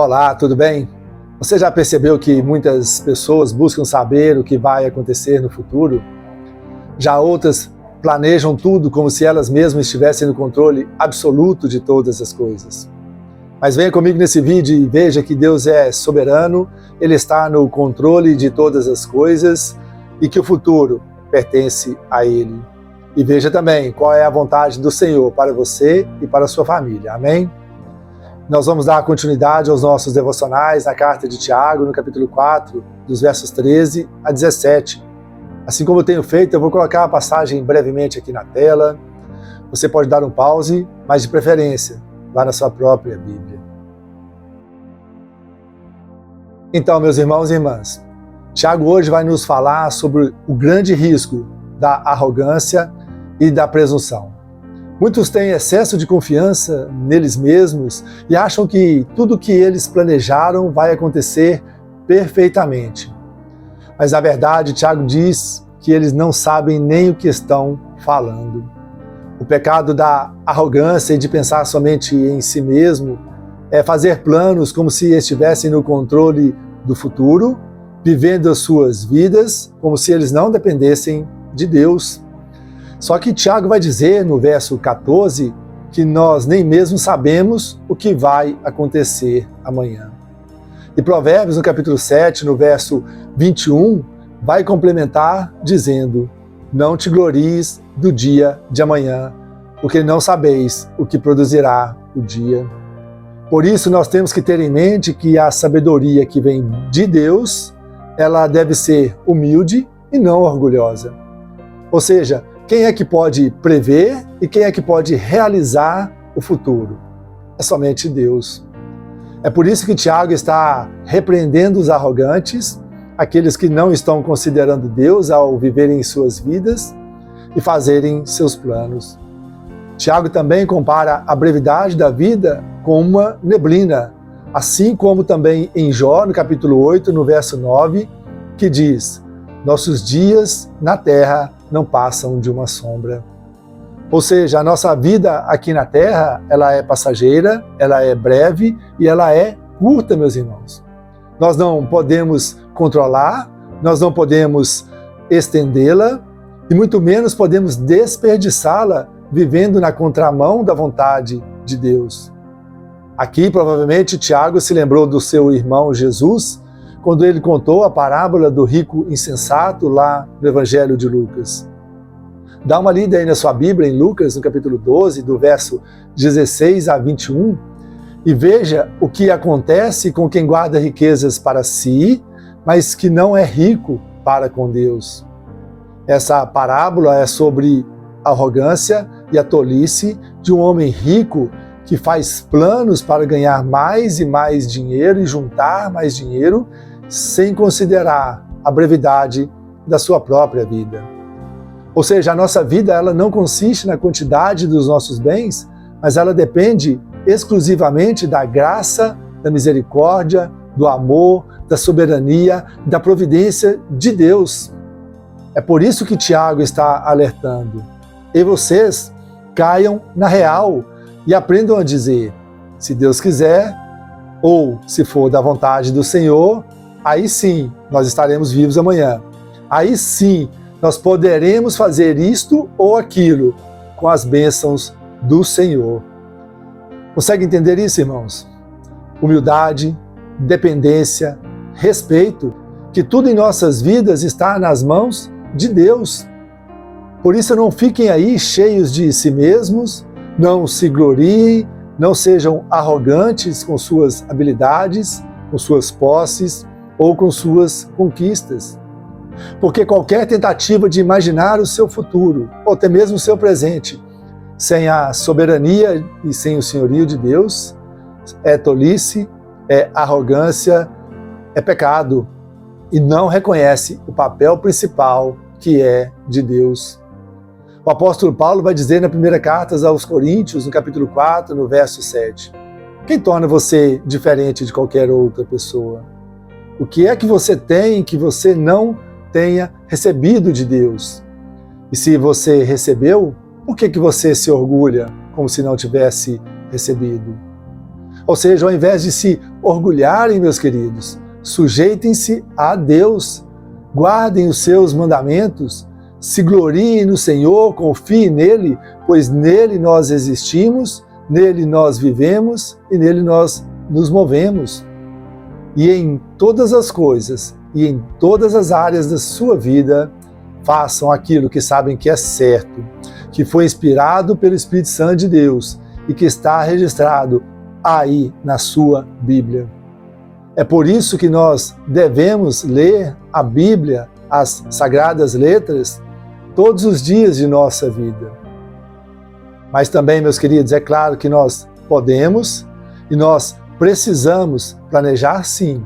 Olá, tudo bem? Você já percebeu que muitas pessoas buscam saber o que vai acontecer no futuro? Já outras planejam tudo como se elas mesmas estivessem no controle absoluto de todas as coisas. Mas venha comigo nesse vídeo e veja que Deus é soberano, Ele está no controle de todas as coisas e que o futuro pertence a Ele. E veja também qual é a vontade do Senhor para você e para a sua família. Amém? Nós vamos dar continuidade aos nossos devocionais na carta de Tiago, no capítulo 4, dos versos 13 a 17. Assim como eu tenho feito, eu vou colocar a passagem brevemente aqui na tela. Você pode dar um pause, mas de preferência, vá na sua própria Bíblia. Então, meus irmãos e irmãs, Tiago hoje vai nos falar sobre o grande risco da arrogância e da presunção. Muitos têm excesso de confiança neles mesmos e acham que tudo o que eles planejaram vai acontecer perfeitamente. Mas na verdade, Tiago diz que eles não sabem nem o que estão falando. O pecado da arrogância e de pensar somente em si mesmo é fazer planos como se estivessem no controle do futuro, vivendo as suas vidas como se eles não dependessem de Deus. Só que Tiago vai dizer no verso 14 que nós nem mesmo sabemos o que vai acontecer amanhã. E Provérbios, no capítulo 7, no verso 21, vai complementar dizendo: não te glories do dia de amanhã, porque não sabeis o que produzirá o dia. Por isso nós temos que ter em mente que a sabedoria que vem de Deus, ela deve ser humilde e não orgulhosa. Ou seja, quem é que pode prever e quem é que pode realizar o futuro? É somente Deus. É por isso que Tiago está repreendendo os arrogantes, aqueles que não estão considerando Deus ao viverem suas vidas e fazerem seus planos. Tiago também compara a brevidade da vida com uma neblina, assim como também em Jó, no capítulo 8, no verso 9, que diz: nossos dias na terra não passam de uma sombra. Ou seja, a nossa vida aqui na terra, ela é passageira, ela é breve e ela é curta, meus irmãos. Nós não podemos controlar, nós não podemos estendê-la e muito menos podemos desperdiçá-la vivendo na contramão da vontade de Deus. Aqui, provavelmente, Tiago se lembrou do seu irmão Jesus, quando ele contou a parábola do rico insensato lá no Evangelho de Lucas. Dá uma lida aí na sua Bíblia, em Lucas, no capítulo 12, do verso 16 a 21, e veja o que acontece com quem guarda riquezas para si, mas que não é rico para com Deus. Essa parábola é sobre a arrogância e a tolice de um homem rico que faz planos para ganhar mais e mais dinheiro e juntar mais dinheiro, sem considerar a brevidade da sua própria vida. Ou seja, a nossa vida ela não consiste na quantidade dos nossos bens, mas ela depende exclusivamente da graça, da misericórdia, do amor, da soberania, da providência de Deus. É por isso que Tiago está alertando. E vocês caiam na real e aprendam a dizer: se Deus quiser, ou se for da vontade do Senhor, aí sim nós estaremos vivos amanhã. Aí sim nós poderemos fazer isto ou aquilo com as bênçãos do Senhor. Consegue entender isso, irmãos? Humildade, dependência, respeito, que tudo em nossas vidas está nas mãos de Deus. Por isso não fiquem aí cheios de si mesmos, não se gloriem, não sejam arrogantes com suas habilidades, com suas posses ou com suas conquistas. Porque qualquer tentativa de imaginar o seu futuro, ou até mesmo o seu presente, sem a soberania e sem o senhorio de Deus, é tolice, é arrogância, é pecado, e não reconhece o papel principal que é de Deus. O apóstolo Paulo vai dizer na primeira carta aos Coríntios, no capítulo 4, no verso 7, quem torna você diferente de qualquer outra pessoa? O que é que você tem que você não tenha recebido de Deus? E se você recebeu, por que você se orgulha como se não tivesse recebido? Ou seja, ao invés de se orgulharem, meus queridos, sujeitem-se a Deus, guardem os seus mandamentos, se gloriem no Senhor, confiem nele, pois nele nós existimos, nele nós vivemos e nele nós nos movemos. E em todas as coisas e em todas as áreas da sua vida, façam aquilo que sabem que é certo, que foi inspirado pelo Espírito Santo de Deus e que está registrado aí na sua Bíblia. É por isso que nós devemos ler a Bíblia, as Sagradas Letras, todos os dias de nossa vida. Mas também, meus queridos, é claro que nós podemos e nós precisamos planejar sim.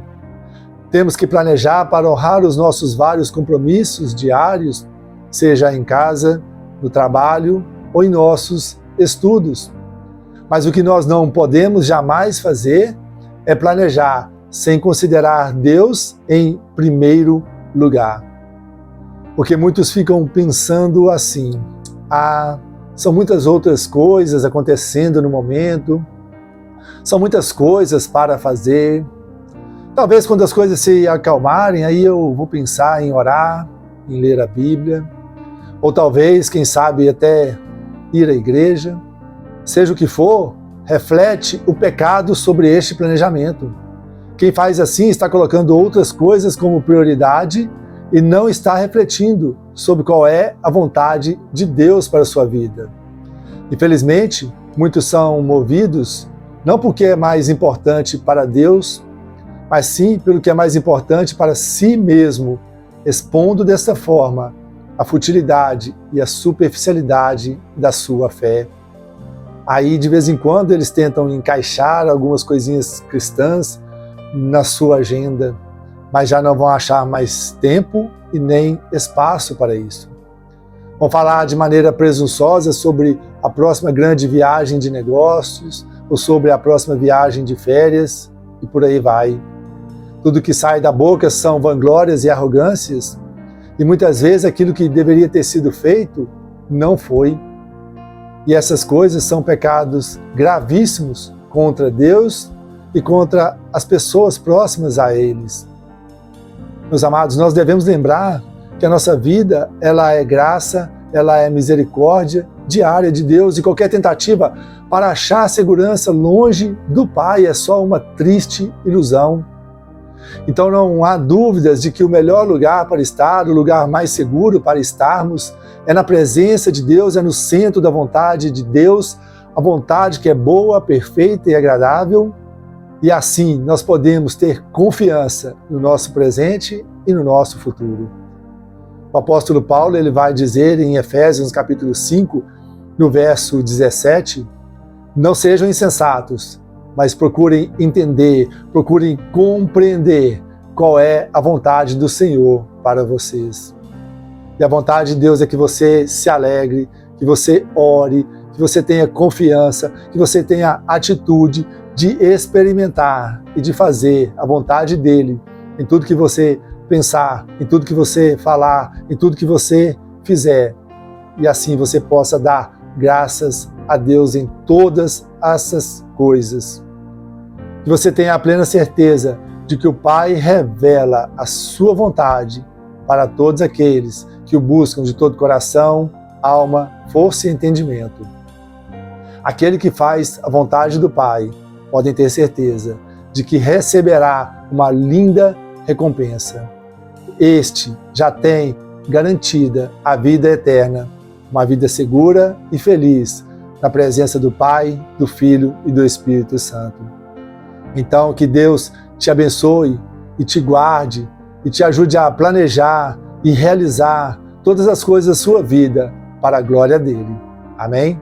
Temos que planejar para honrar os nossos vários compromissos diários, seja em casa, no trabalho ou em nossos estudos. Mas o que nós não podemos jamais fazer é planejar sem considerar Deus em primeiro lugar. Porque muitos ficam pensando assim, são muitas outras coisas acontecendo no momento, são muitas coisas para fazer. Talvez quando as coisas se acalmarem, aí eu vou pensar em orar, em ler a Bíblia, ou talvez, quem sabe, até ir à igreja. Seja o que for, reflete o pecado sobre este planejamento. Quem faz assim está colocando outras coisas como prioridade e não está refletindo sobre qual é a vontade de Deus para a sua vida. Infelizmente, muitos são movidos não porque é mais importante para Deus, mas sim pelo que é mais importante para si mesmo, expondo desta forma a futilidade e a superficialidade da sua fé. Aí, de vez em quando, eles tentam encaixar algumas coisinhas cristãs na sua agenda, mas já não vão achar mais tempo e nem espaço para isso. Vão falar de maneira presunçosa sobre a próxima grande viagem de negócios ou sobre a próxima viagem de férias e por aí vai. Tudo que sai da boca são vanglórias e arrogâncias e muitas vezes aquilo que deveria ter sido feito não foi. E essas coisas são pecados gravíssimos contra Deus e contra as pessoas próximas a eles. Meus amados, nós devemos lembrar que a nossa vida, ela é graça, ela é misericórdia diária de Deus e qualquer tentativa para achar segurança longe do Pai é só uma triste ilusão. Então não há dúvidas de que o melhor lugar para estar, o lugar mais seguro para estarmos, é na presença de Deus, é no centro da vontade de Deus, a vontade que é boa, perfeita e agradável. E assim nós podemos ter confiança no nosso presente e no nosso futuro. O apóstolo Paulo ele vai dizer em Efésios capítulo 5, no verso 17, não sejam insensatos, mas procurem entender, procurem compreender qual é a vontade do Senhor para vocês. E a vontade de Deus é que você se alegre, que você ore, que você tenha confiança, que você tenha atitude de experimentar e de fazer a vontade dele em tudo que você pensar, em tudo que você falar, em tudo que você fizer. E assim você possa dar graças a Deus em todas essas coisas. Que você tenha a plena certeza de que o Pai revela a sua vontade para todos aqueles que o buscam de todo coração, alma, força e entendimento. Aquele que faz a vontade do Pai, podem ter certeza de que receberá uma linda recompensa. Este já tem garantida a vida eterna, uma vida segura e feliz, na presença do Pai, do Filho e do Espírito Santo. Então, que Deus te abençoe e te guarde e te ajude a planejar e realizar todas as coisas da sua vida para a glória dele. Amém?